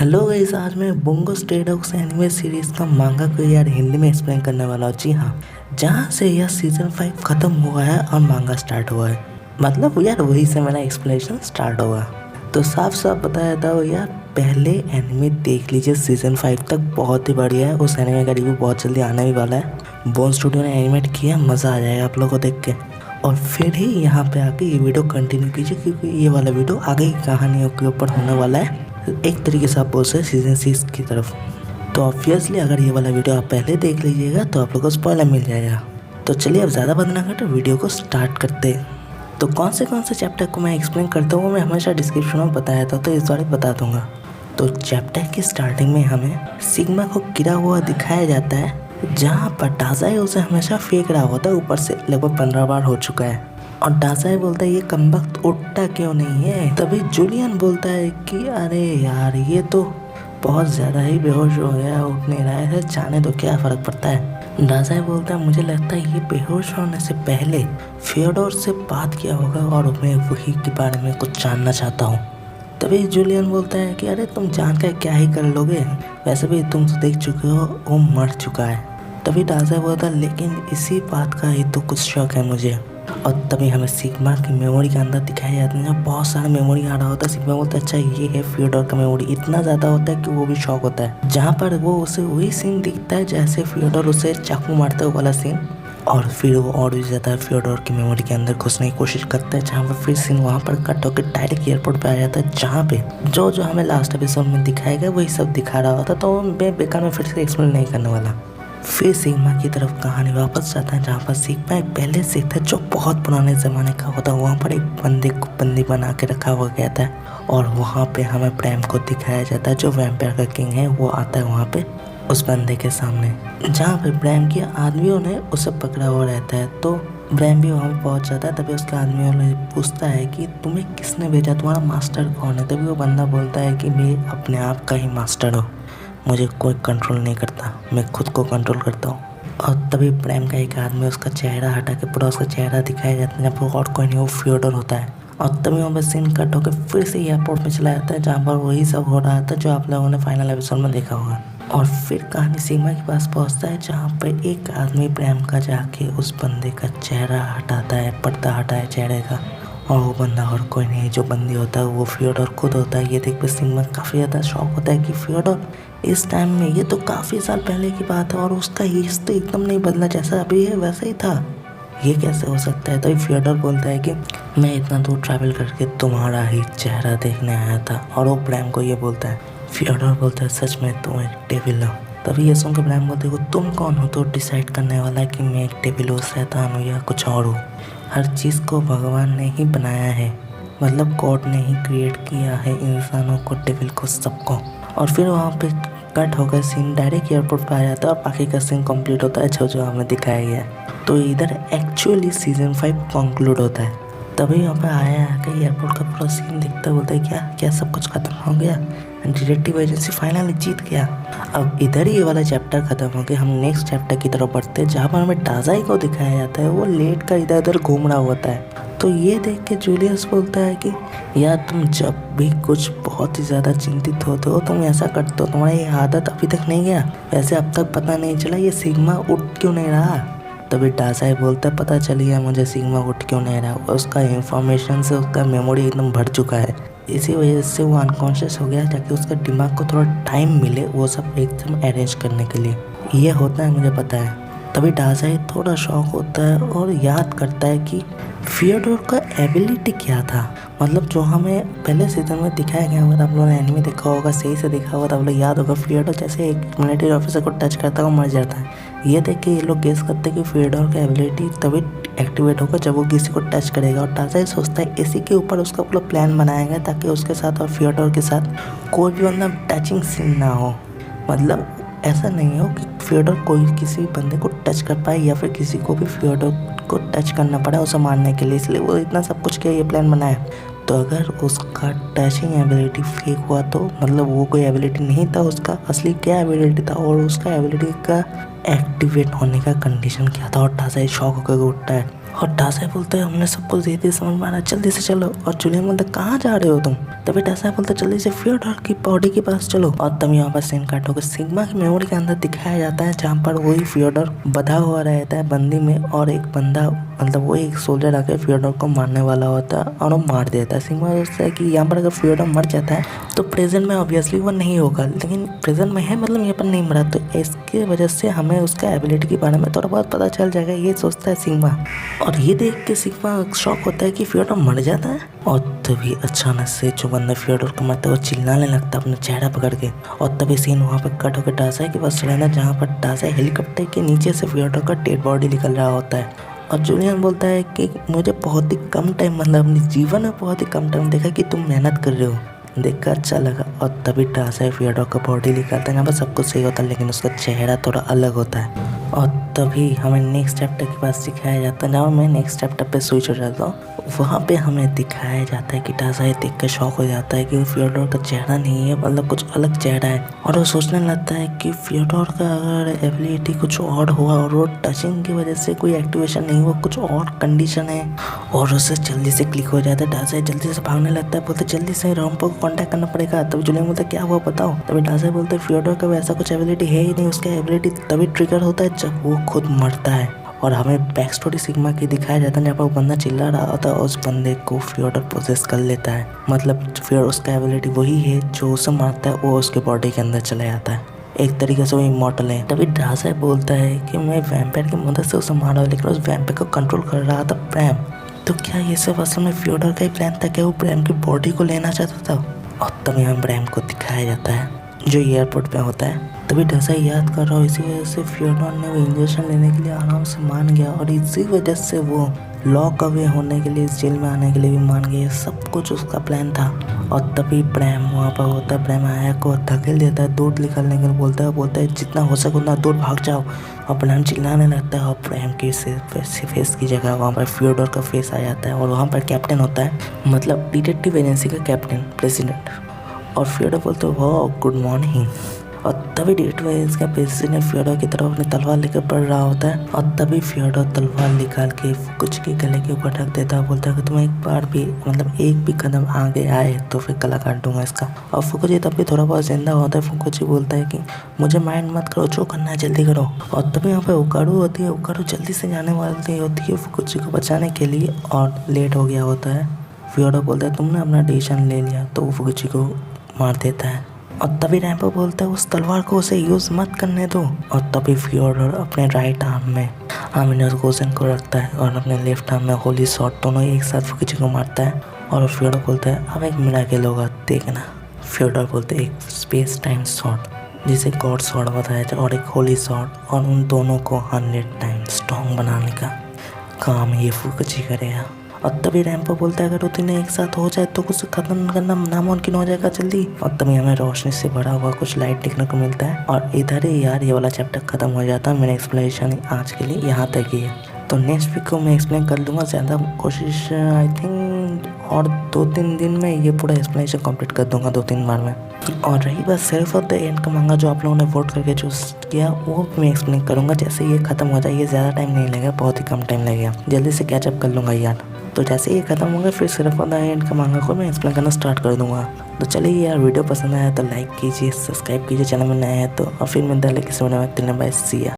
Hello guys, आज मैं बुंगो stray dogs anime series का मांगा को यार हिंदी में एक्सप्लेन करने वाला हूँ। जी हाँ, जहाँ से यह सीजन 5 खत्म हुआ है और मांगा स्टार्ट हुआ है, मतलब यार वही से मेरा एक्सप्लेनेशन स्टार्ट होगा। तो साफ साफ बताया था यार, पहले एनिमे देख लीजिए, सीजन 5 तक बहुत ही बढ़िया है। उस एनिमे का रिव्यू बहुत जल्दी आने भी वाला है। बोन स्टूडियो ने एनिमेट किया, मज़ा आ जाएगा आप लोगों को देख के। और फिर ही यहाँ पे आके ये वीडियो कंटिन्यू कीजिए, क्योंकि ये वाला वीडियो आगे की कहानियों के ऊपर होने वाला है, एक तरीके से आप बोल सकते सीजन 6 की तरफ। तो ऑब्वियसली अगर ये वाला वीडियो आप पहले देख लीजिएगा तो आप लोगों को स्पॉइलर मिल जाएगा। तो चलिए अब ज़्यादा बात ना करते, वीडियो को स्टार्ट करते हैं। तो कौन से चैप्टर को मैं एक्सप्लेन करता हूँ, मैं हमेशा डिस्क्रिप्शन में बताया था, तो इस बार बता दूंगा। तो चैप्टर की स्टार्टिंग में हमें सिग्मा को गिरा हुआ दिखाया जाता है, जहाँ पर डाज़ाई उसे हमेशा फेंक रहा होता है ऊपर से। लगभग 15 बार हो चुका है। और डाज़ाई बोलता है ये कमबख्त उठता क्यों नहीं है। तभी जूलियन बोलता है कि अरे यार ये तो बहुत ज़्यादा ही बेहोश हो गया, उठ नहीं रहा है, जाने तो क्या फ़र्क पड़ता है। डाज़ाई बोलता है मुझे लगता है ये बेहोश होने से पहले फियोडोर से बात किया होगा और मैं वही के बारे में कुछ जानना चाहता हूँ। तभी जूलियन बोलता है कि अरे तुम जान कर क्या ही कर लोगे, वैसे भी तुम तो देख चुके हो वो मर चुका है। तभी डाज़ाई बोलता है लेकिन इसी बात का ही तो कुछ शौक है मुझे। और तभी हमें सिग्मा की मेमोरी के अंदर दिखाया जाता है, जहाँ बहुत सारा मेमोरी आ रहा होता है। सिग्मा बोलता है अच्छा ये है फियोडोर का मेमोरी, इतना ज़्यादा होता है कि वो भी शॉक होता है। जहाँ पर वो उसे वही सीन दिखता है जैसे फियोडोर उसे चाकू मारता है, वो वाला सीन। और फिर वो और भी ज़्यादा फियोडोर की मेमोरी के अंदर घुसने की कोशिश करता है, जहाँ पर फिर सीन वहाँ पर कट होकर डायरेक्ट एयरपोर्ट पे आ जाता है, जहाँ पे जो हमें लास्ट एपिसोड में दिखाया गया वही सब दिखा रहा होता। तो मैं बेकार में फिर से एक्सप्लेन नहीं करने वाला। फिर सिग्मा की तरफ कहानी वापस जाता है, जहाँ पर सिग्मा एक पहले से था जो बहुत पुराने ज़माने का होता है। वहाँ पर एक बंदे को बंदी बना के रखा हुआ गया था, और वहाँ पे हमें प्रेम को दिखाया जाता है, जो वैम्पायर का किंग है। वो आता है वहाँ पे उस बंदे के सामने, जहाँ पे ब्रैम के आदमियों ने उसे पकड़ा हुआ रहता है। तो ब्रैम भी वहाँ पे पहुँच जाता है। तभी उसके आदमियों ने पूछता है कि तुम्हें किसने भेजा, तुम्हारा मास्टर कौन है। तभी वो बंदा बोलता है कि मैं अपने आप का ही मास्टर हूँ, मुझे कोई कंट्रोल नहीं करता, मैं खुद को कंट्रोल करता हूँ। और तभी प्रेम का एक आदमी उसका चेहरा हटा के पूरा उसका चेहरा दिखाया जाता है, जहाँ पर और कोई नहीं, वो फियोडोर होता है। और तभी वहाँ पर सीन कट होकर फिर से एयरपोर्ट में चला जाता है, जहाँ पर वही सब हो रहा था जो आप लोगों ने फाइनल एपिसोड में देखा होगा। और फिर कहानी सिग्मा के पास पहुँचता है, जहाँ पर एक आदमी प्रेम का जाके उस बंदे का चेहरा हटाता है, पर्दा हटाता है चेहरे का। और वो बंदा और कोई नहीं, जो बंदी होता है वो फियोडोर खुद होता है। ये देख कर सिग्मा काफ़ी ज़्यादा शॉक होता है कि फियोडोर इस टाइम में, ये तो काफ़ी साल पहले की बात है और उसका एज तो एकदम नहीं बदला, जैसा अभी है वैसा ही था, ये कैसे हो सकता है। तो फियोडोर बोलता है कि मैं इतना दूर ट्रैवल करके तुम्हारा ही चेहरा देखने आया था। और वो ब्रैम को ये बोलता है, फियोडोर बोलता है सच में तुम एक डेविल हो। तभी ये सुनकर ब्रैम बोलते हो तुम कौन हो तो डिसाइड करने वाला है कि मैं एक डेविल हो, शैतान हूँ या कुछ और हूँ। हर चीज़ को भगवान ने ही बनाया है, मतलब गॉड ने ही क्रिएट किया है, इंसानों को, डेविल को, सबको। और फिर वहाँ पे कट होकर सीन डायरेक्ट एयरपोर्ट पे आ जाता है और बाकी का सीन कंप्लीट होता है जो हमें दिखाया गया है। तो इधर एक्चुअली सीजन 5 कंक्लूड होता है। तभी यहाँ पे आया आकर एयरपोर्ट का पूरा सीन दिखता है, बोलता है क्या सब कुछ खत्म हो गया, डिटेक्टिव एजेंसी फाइनली जीत गया। अब इधर ही ये वाला चैप्टर खत्म हो गया। हम नेक्स्ट चैप्टर की तरफ बढ़ते हैं, जहाँ पर हमें डाज़ाई को दिखाया जाता है, वो लेट कर इधर उधर घूम रहा होता है। तो ये देख के जूलियस बोलता है कि यार तुम जब भी कुछ बहुत ही ज़्यादा चिंतित होते हो तुम ऐसा करते हो, तुम्हारी ये आदत अभी तक नहीं गया, वैसे अब तक पता नहीं चला ये सिग्मा उठ क्यों नहीं रहा। तभी डाज़ाई बोलता है पता चल गया मुझे सिग्मा उठ क्यों नहीं रहा, उसका इंफॉर्मेशन से उसका मेमोरी एकदम भर चुका है, इसी वजह से वो अनकॉन्शियस हो गया, ताकि उसका दिमाग को थोड़ा टाइम मिले वो सब एकदम अरेंज करने के लिए। ये होता है मुझे पता है। तभी डाज़ाई थोड़ा शॉक होता है और याद करता है कि फियोडोर का एबिलिटी क्या था, मतलब जो हमें पहले सीजन में दिखाया गया। अगर आप लोगों ने एनिमे देखा होगा, सही से देखा होगा तो आप लोग याद होगा, फियोडोर जैसे एक मिलिट्री ऑफिसर को टच करता है वो मर जाता है। ये देख के ये लोग गेस करते हैं कि फियोडोर का एबिलिटी तभी एक्टिवेट होगा जब वो किसी को टच करेगा। और डाज़ाई सोचता है इसी के ऊपर उसका पूरा प्लान बनाया गया, ताकि उसके साथ और फियोडोर के साथ कोई भी मतलब टचिंग सीन ना हो, मतलब ऐसा नहीं हो कि फियोडोर कोई किसी बंदे को टच कर पाए या फिर किसी को भी फियोडोर को टच करना पड़ा उसे मारने के लिए, इसलिए वो इतना सब कुछ किया, ये प्लान बनाया। तो अगर उसका टचिंग एबिलिटी फेक हुआ तो मतलब वो कोई एबिलिटी नहीं था, उसका असली क्या एबिलिटी था और उसका एबिलिटी का एक्टिवेट होने का कंडीशन क्या था। और डाज़ाई शॉक होकर उठता है और टासाई बोलता है हमने सब कुछ दे दिया, समझ में आ रहा है, जल्दी से चलो। और जूलियन बोलता है कहाँ जा रहे हो तुम? तभी टासाई बोलता है जल्दी से फियोडोर की बॉडी के पास चलो। और तभी यहाँ पर सीन काट होकर सिग्मा की मेमोरी के अंदर दिखाया जाता है जहाँ पर वही फियोडोर बंधा हुआ रहता है बंदी में, और एक बंदा मतलब वो एक सोल्जर आकर फियोडोर को मारने वाला होता है और वो मार देता है। सिग्मा सोचता है कि यहाँ पर अगर फियोडोर मर जाता है तो प्रेजेंट में ऑब्वियसली वो नहीं होगा, लेकिन प्रेजेंट में है मतलब यहाँ पर नहीं मरा, तो इसके वजह से हमें उसका एबिलिटी के बारे में थोड़ा बहुत पता चल जाएगा, ये सोचता है सिग्मा। और ये देख के सिग्मा शॉक होता है कि फियोडोर मर जाता है। और तभी अचानक से जो बंदा फियोडोर को मारता है वो चिल्लाने लगता है अपना चेहरा पकड़ के। और तभी सीन वहाँ पर कट होकर टासाई के पास चला जाता है जहाँ पर टासाई हेलीकॉप्टर के नीचे से फियोडोर का डेड बॉडी निकल रहा होता है। और जूलियन बोलता है कि मुझे बहुत ही कम टाइम मतलब अपने जीवन में बहुत ही कम टाइम देखा कि तुम मेहनत कर रहे हो, देखकर अच्छा लगा। और तभी टासाई फियोडोर का बॉडी निकालता है, यहाँ पर सब कुछ सही होता है लेकिन उसका चेहरा थोड़ा अलग होता है। और तभी हमें नेक्स्ट चैप्टर के पास दिखाया जाता है, जहाँ मैं नेक्स्ट चैप्टर पे स्विच हो जाता हूँ। वहाँ पे हमें दिखाया जाता है कि टासाई देख कर शॉक हो जाता है कि फियोडोर का चेहरा नहीं है, मतलब कुछ अलग चेहरा है। और वो सोचने लगता है कि फियोडोर का अगर एबिलिटी कुछ और हुआ और वो टचिंग की वजह से कोई एक्टिवेशन नहीं हुआ, कुछ और कंडीशन है, और उसे जल्दी से क्लिक हो जाता है। टासाई जल्दी से भागने लगता है, बोलते जल्दी से रॉम्पो को कांटेक्ट करना पड़ेगा। तभी जूलियन बोलता है क्या हुआ बताओ। तभी टासाई बोलते हैं फियोडोर का वैसा कुछ एबिलिटी है ही नहीं, उसका एबिलिटी तभी ट्रिगर होता है जब वो खुद मरता है। और हमें बैक स्टोरी सिग्मा की दिखाया जाता है जहाँ पर वो बंदा चिल्ला रहा होता है, उस बंदे को फियोडोर पोजेस कर लेता है, मतलब फिर उसका एबिलिटी वही है जो उसे मारता है वो उसके बॉडी के अंदर चला जाता है, एक तरीके से वो इमॉर्टल है। तभी टासाई बोलता है कि मैं वैम्पायर की मदद से उसे मारा, लेकिन उस वैम्पायर को कंट्रोल कर रहा था प्रैम। तो क्या ये सब असल में फियोडोर का ही प्लान था? क्या वो प्रैम की बॉडी को लेना चाहता था? और तभी हमें प्रैम को दिखाया जाता है जो एयरपोर्ट पे होता है। तभी टासाई याद कर रहा हूँ, इसी वजह से फियोडोर ने वो इंजेक्शन लेने के लिए आराम से मान गया, और इसी वजह से वो लॉक अवे होने के लिए, जेल में आने के लिए भी मान गया। सब कुछ उसका प्लान था। और तभी प्रेम वहाँ पर होता है, प्रेम आया को धकेल देता है, दूर निकलने के लिए बोलता है जितना हो सके उतना दूर भाग जाओ। और प्रेम चिल्लाने लगता है और प्रेम के फेस की जगह वहाँ पर फियोडोर का फेस आ जाता है, और वहाँ पर कैप्टन होता है, मतलब डिटेक्टिव एजेंसी का कैप्टन प्रेसिडेंट। और फियोडोर बोलते वाह गुड मॉर्निंग। और तभी डिटेक्टिव एजेंसी का प्रेसिडेंट फियोडोर की तरफ अपनी तलवार लेकर बढ़ रहा होता है। और तभी फियोडोर तलवार निकाल के कुछ के गले के ऊपर रख देता है, बोलता है कि तुम एक बार भी मतलब एक भी कदम आगे आए तो फिर गला काट दूंगा इसका। और फुकुजी तब भी थोड़ा बहुत जिंदा होता है। फुकुजी बोलता है कि मुझे माइंड मत करो, जो करना है जल्दी करो। और तभी यहाँ पे ओकारू होती है, ओकारू जल्दी से जाने वाली होती है फुकुजी को बचाने के लिए, और लेट हो गया होता है। फियोडोर बोलता है तुमने अपना डिसीजन ले लिया, तो वो फुकुजी को मार देता है। और तभी रैम्पो बोलता है उस तलवार को उसे यूज मत करने दो। और तभी फियोडोर अपने राइट आर्म में आमिनोस गोसेन को रखता है और अपने लेफ्ट आर्म में होली शॉट, दोनों एक साथ फुकुजी को मारता है। और फियोडोर बोलता है अब एक मिराकल होगा देखना। फियोडोर बोलते एक स्पेस टाइम शॉट जिसे गॉड शॉट बताया जाए, और एक होली शॉट, और उन दोनों को 100 टाइम स्ट्रॉन्ग बनाने का काम ये फुकुजी करेगा। और तभी रैम्पो बोलता है अगर वो तीनों एक साथ हो जाए तो कुछ खत्म करना नामुमकिन हो जाएगा जल्दी। और तभी हमें रोशनी से भरा हुआ कुछ लाइट देखने को मिलता है। और इधर ही यार ये वाला चैप्टर खत्म हो जाता है। मेरा एक्सप्लेनेशन आज के लिए यहाँ तक ही है, तो नेक्स्ट वीक को मैं एक्सप्लेन कर लूँगा। ज़्यादा कोशिश आई थिंक और 2-3 दिन में ये पूरा एक्सप्लेनेशन कंप्लीट कर दूंगा, 2-3 बार में। और रही बात सेल्फ ऑफ द एंड का मांगा जो आप लोगों ने वोट करके चूज किया, वो मैं एक्सप्लेन करूँगा जैसे ये खत्म हो जाए। ये ज़्यादा टाइम नहीं लगेगा, बहुत ही कम टाइम लगेगा, जल्दी से कैचअप कर लूँगा यार। तो जैसे ये खत्म होगा फिर सिर्फ ऑफ द एंड का मांगा को मैं एक्सप्लेन करना स्टार्ट कर दूंगा। तो चलिए यार, वीडियो पसंद आया तो लाइक कीजिए, सब्सक्राइब कीजिए चैनल में नया है तो, और फिर मिलता है किसी में। बाय, सी या।